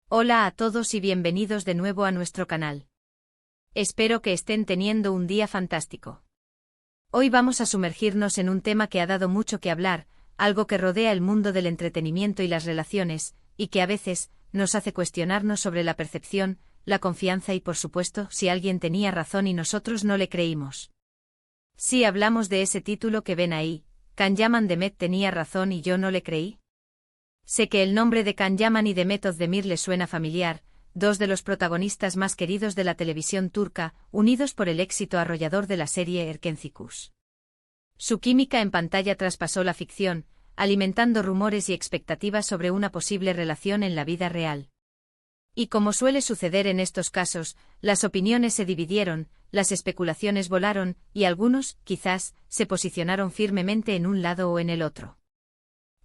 Hola a todos y bienvenidos de nuevo a nuestro canal. Espero que estén teniendo un día fantástico. Hoy vamos a sumergirnos en un tema que ha dado mucho que hablar, algo que rodea el mundo del entretenimiento y las relaciones, y que a veces nos hace cuestionarnos sobre la percepción, la confianza y por supuesto si alguien tenía razón y nosotros no le creímos. Sí, hablamos de ese título que ven ahí, Can Yaman Demet tenía razón y yo no le creí. Sé que el nombre de Can Yaman y Demet Özdemir les suena familiar, dos de los protagonistas más queridos de la televisión turca, unidos por el éxito arrollador de la serie Erkenci. Su química en pantalla traspasó la ficción, alimentando rumores y expectativas sobre una posible relación en la vida real. Y como suele suceder en estos casos, las opiniones se dividieron, las especulaciones volaron, y algunos, quizás, se posicionaron firmemente en un lado o en el otro.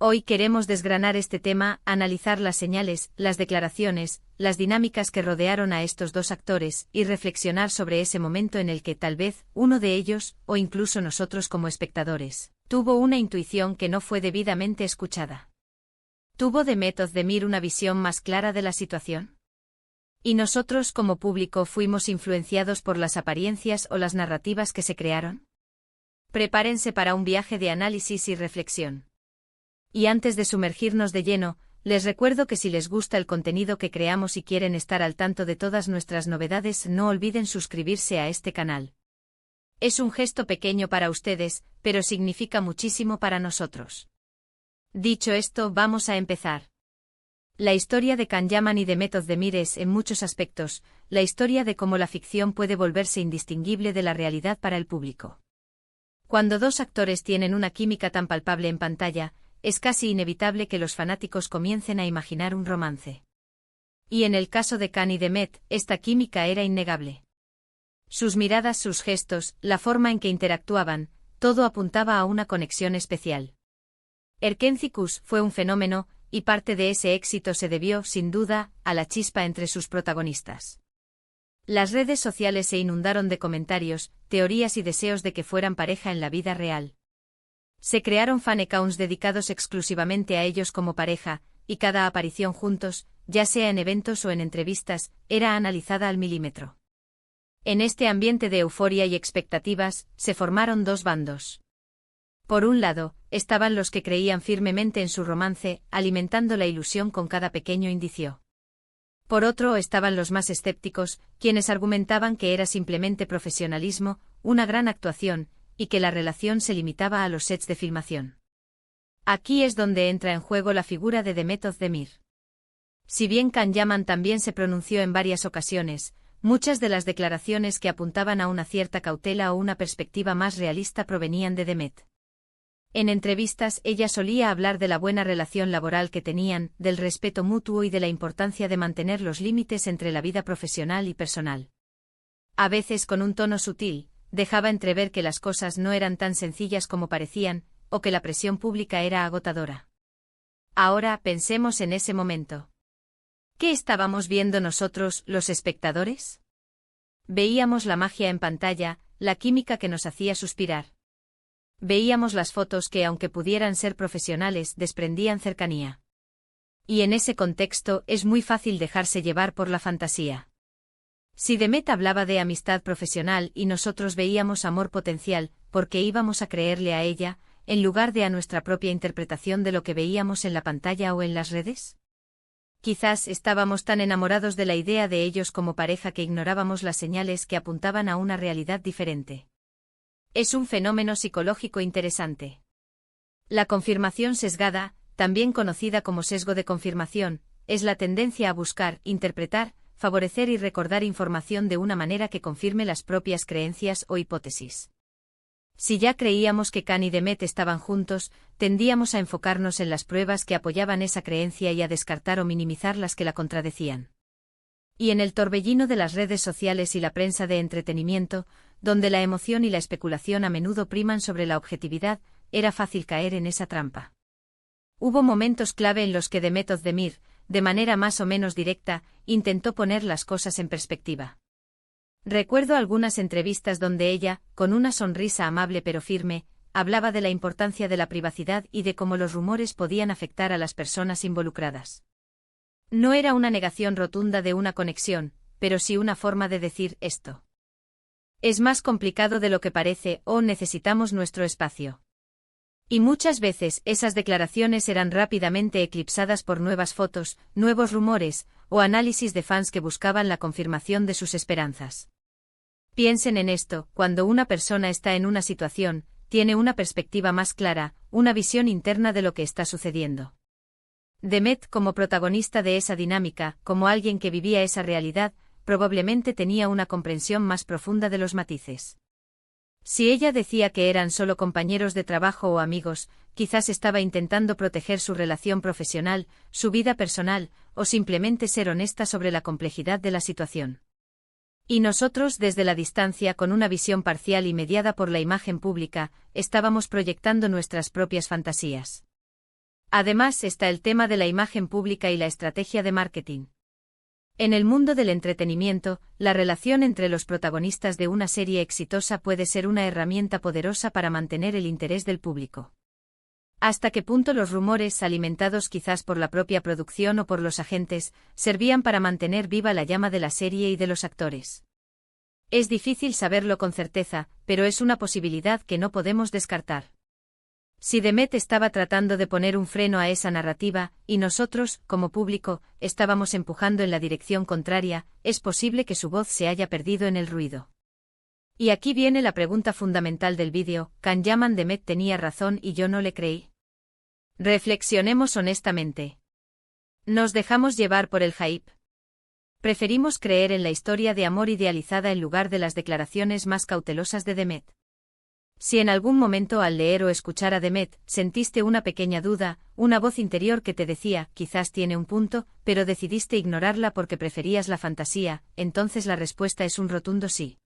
Hoy queremos desgranar este tema, analizar las señales, las declaraciones, las dinámicas que rodearon a estos dos actores, y reflexionar sobre ese momento en el que tal vez, uno de ellos, o incluso nosotros como espectadores, tuvo una intuición que no fue debidamente escuchada. ¿Tuvo Demet Özdemir una visión más clara de la situación? ¿Y nosotros como público fuimos influenciados por las apariencias o las narrativas que se crearon? Prepárense para un viaje de análisis y reflexión. Y antes de sumergirnos de lleno, les recuerdo que si les gusta el contenido que creamos y quieren estar al tanto de todas nuestras novedades, no olviden suscribirse a este canal. Es un gesto pequeño para ustedes, pero significa muchísimo para nosotros. Dicho esto, vamos a empezar. La historia de Can Yaman y Demet Özdemir es, en muchos aspectos, la historia de cómo la ficción puede volverse indistinguible de la realidad para el público. Cuando dos actores tienen una química tan palpable en pantalla, es casi inevitable que los fanáticos comiencen a imaginar un romance. Y en el caso de Can y Demet, esta química era innegable. Sus miradas, sus gestos, la forma en que interactuaban, todo apuntaba a una conexión especial. Erkenci fue un fenómeno, y parte de ese éxito se debió, sin duda, a la chispa entre sus protagonistas. Las redes sociales se inundaron de comentarios, teorías y deseos de que fueran pareja en la vida real. Se crearon fan accounts dedicados exclusivamente a ellos como pareja, y cada aparición juntos, ya sea en eventos o en entrevistas, era analizada al milímetro. En este ambiente de euforia y expectativas, se formaron dos bandos. Por un lado, estaban los que creían firmemente en su romance, alimentando la ilusión con cada pequeño indicio. Por otro estaban los más escépticos, quienes argumentaban que era simplemente profesionalismo, una gran actuación, y que la relación se limitaba a los sets de filmación. Aquí es donde entra en juego la figura de Demet Özdemir. Si bien Can Yaman también se pronunció en varias ocasiones, muchas de las declaraciones que apuntaban a una cierta cautela o una perspectiva más realista provenían de Demet. En entrevistas ella solía hablar de la buena relación laboral que tenían, del respeto mutuo y de la importancia de mantener los límites entre la vida profesional y personal. A veces con un tono sutil, dejaba entrever que las cosas no eran tan sencillas como parecían, o que la presión pública era agotadora. Ahora pensemos en ese momento. ¿Qué estábamos viendo nosotros, los espectadores? Veíamos la magia en pantalla, la química que nos hacía suspirar. Veíamos las fotos que, aunque pudieran ser profesionales, desprendían cercanía. Y en ese contexto es muy fácil dejarse llevar por la fantasía. Si Demet hablaba de amistad profesional y nosotros veíamos amor potencial, ¿por qué íbamos a creerle a ella, en lugar de a nuestra propia interpretación de lo que veíamos en la pantalla o en las redes? Quizás estábamos tan enamorados de la idea de ellos como pareja que ignorábamos las señales que apuntaban a una realidad diferente. Es un fenómeno psicológico interesante. La confirmación sesgada, también conocida como sesgo de confirmación, es la tendencia a buscar, interpretar, favorecer y recordar información de una manera que confirme las propias creencias o hipótesis. Si ya creíamos que Can y Demet estaban juntos, tendíamos a enfocarnos en las pruebas que apoyaban esa creencia y a descartar o minimizar las que la contradecían. Y en el torbellino de las redes sociales y la prensa de entretenimiento, donde la emoción y la especulación a menudo priman sobre la objetividad, era fácil caer en esa trampa. Hubo momentos clave en los que Demet Özdemir, de manera más o menos directa, intentó poner las cosas en perspectiva. Recuerdo algunas entrevistas donde ella, con una sonrisa amable pero firme, hablaba de la importancia de la privacidad y de cómo los rumores podían afectar a las personas involucradas. No era una negación rotunda de una conexión, pero sí una forma de decir esto. Es más complicado de lo que parece, o necesitamos nuestro espacio. Y muchas veces esas declaraciones eran rápidamente eclipsadas por nuevas fotos, nuevos rumores, o análisis de fans que buscaban la confirmación de sus esperanzas. Piensen en esto: cuando una persona está en una situación, tiene una perspectiva más clara, una visión interna de lo que está sucediendo. Demet, como protagonista de esa dinámica, como alguien que vivía esa realidad, probablemente tenía una comprensión más profunda de los matices. Si ella decía que eran solo compañeros de trabajo o amigos, quizás estaba intentando proteger su relación profesional, su vida personal, o simplemente ser honesta sobre la complejidad de la situación. Y nosotros, desde la distancia, con una visión parcial y mediada por la imagen pública, estábamos proyectando nuestras propias fantasías. Además está el tema de la imagen pública y la estrategia de marketing. En el mundo del entretenimiento, la relación entre los protagonistas de una serie exitosa puede ser una herramienta poderosa para mantener el interés del público. ¿Hasta qué punto los rumores, alimentados quizás por la propia producción o por los agentes, servían para mantener viva la llama de la serie y de los actores? Es difícil saberlo con certeza, pero es una posibilidad que no podemos descartar. Si Demet estaba tratando de poner un freno a esa narrativa, y nosotros, como público, estábamos empujando en la dirección contraria, es posible que su voz se haya perdido en el ruido. Y aquí viene la pregunta fundamental del vídeo: ¿Can Yaman Demet tenía razón y yo no le creí? Reflexionemos honestamente. ¿Nos dejamos llevar por el hype? ¿Preferimos creer en la historia de amor idealizada en lugar de las declaraciones más cautelosas de Demet? Si en algún momento al leer o escuchar a Demet, sentiste una pequeña duda, una voz interior que te decía, quizás tiene un punto, pero decidiste ignorarla porque preferías la fantasía, entonces la respuesta es un rotundo sí.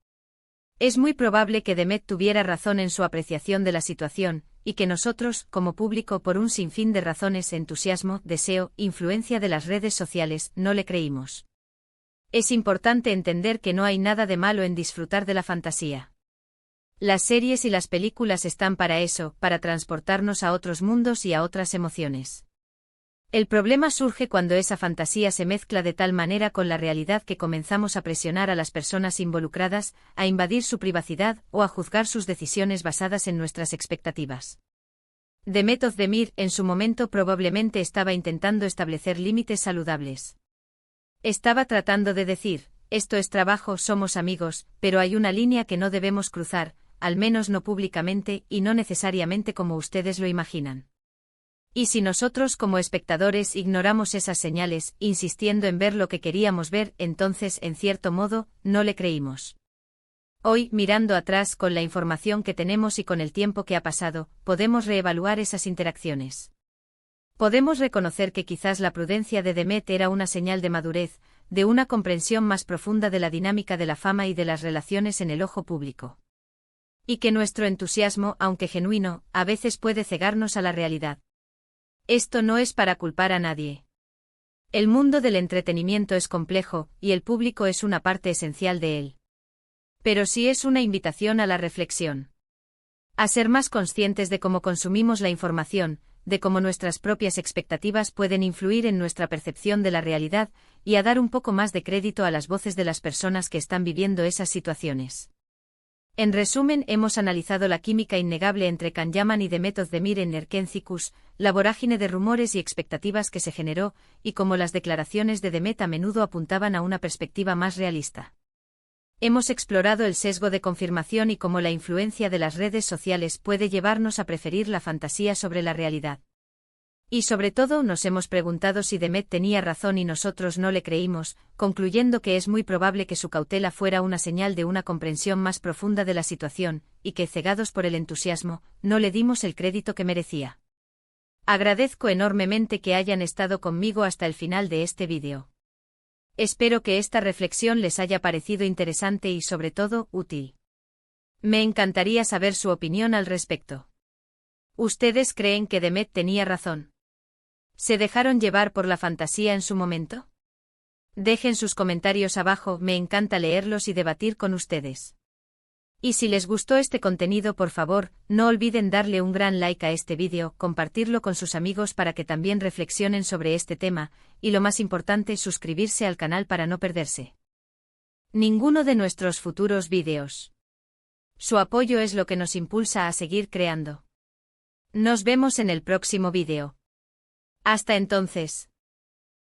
Es muy probable que Demet tuviera razón en su apreciación de la situación, y que nosotros, como público, por un sinfín de razones, entusiasmo, deseo, influencia de las redes sociales, no le creímos. Es importante entender que no hay nada de malo en disfrutar de la fantasía. Las series y las películas están para eso, para transportarnos a otros mundos y a otras emociones. El problema surge cuando esa fantasía se mezcla de tal manera con la realidad que comenzamos a presionar a las personas involucradas, a invadir su privacidad o a juzgar sus decisiones basadas en nuestras expectativas. Demet Özdemir, en su momento, probablemente estaba intentando establecer límites saludables. Estaba tratando de decir: esto es trabajo, somos amigos, pero hay una línea que no debemos cruzar, al menos no públicamente y no necesariamente como ustedes lo imaginan. Y si nosotros como espectadores ignoramos esas señales, insistiendo en ver lo que queríamos ver, entonces, en cierto modo, no le creímos. Hoy, mirando atrás con la información que tenemos y con el tiempo que ha pasado, podemos reevaluar esas interacciones. Podemos reconocer que quizás la prudencia de Demet era una señal de madurez, de una comprensión más profunda de la dinámica de la fama y de las relaciones en el ojo público. Y que nuestro entusiasmo, aunque genuino, a veces puede cegarnos a la realidad. Esto no es para culpar a nadie. El mundo del entretenimiento es complejo, y el público es una parte esencial de él. Pero sí es una invitación a la reflexión. A ser más conscientes de cómo consumimos la información, de cómo nuestras propias expectativas pueden influir en nuestra percepción de la realidad, y a dar un poco más de crédito a las voces de las personas que están viviendo esas situaciones. En resumen, hemos analizado la química innegable entre Can Yaman y Demet Özdemir en Erkencikus, la vorágine de rumores y expectativas que se generó, y cómo las declaraciones de Demet a menudo apuntaban a una perspectiva más realista. Hemos explorado el sesgo de confirmación y cómo la influencia de las redes sociales puede llevarnos a preferir la fantasía sobre la realidad. Y sobre todo nos hemos preguntado si Demet tenía razón y nosotros no le creímos, concluyendo que es muy probable que su cautela fuera una señal de una comprensión más profunda de la situación, y que, cegados por el entusiasmo, no le dimos el crédito que merecía. Agradezco enormemente que hayan estado conmigo hasta el final de este vídeo. Espero que esta reflexión les haya parecido interesante y, sobre todo, útil. Me encantaría saber su opinión al respecto. ¿Ustedes creen que Demet tenía razón? ¿Se dejaron llevar por la fantasía en su momento? Dejen sus comentarios abajo, me encanta leerlos y debatir con ustedes. Y si les gustó este contenido, por favor, no olviden darle un gran like a este vídeo, compartirlo con sus amigos para que también reflexionen sobre este tema, y lo más importante, suscribirse al canal para no perderse ninguno de nuestros futuros vídeos. Su apoyo es lo que nos impulsa a seguir creando. Nos vemos en el próximo vídeo. Hasta entonces.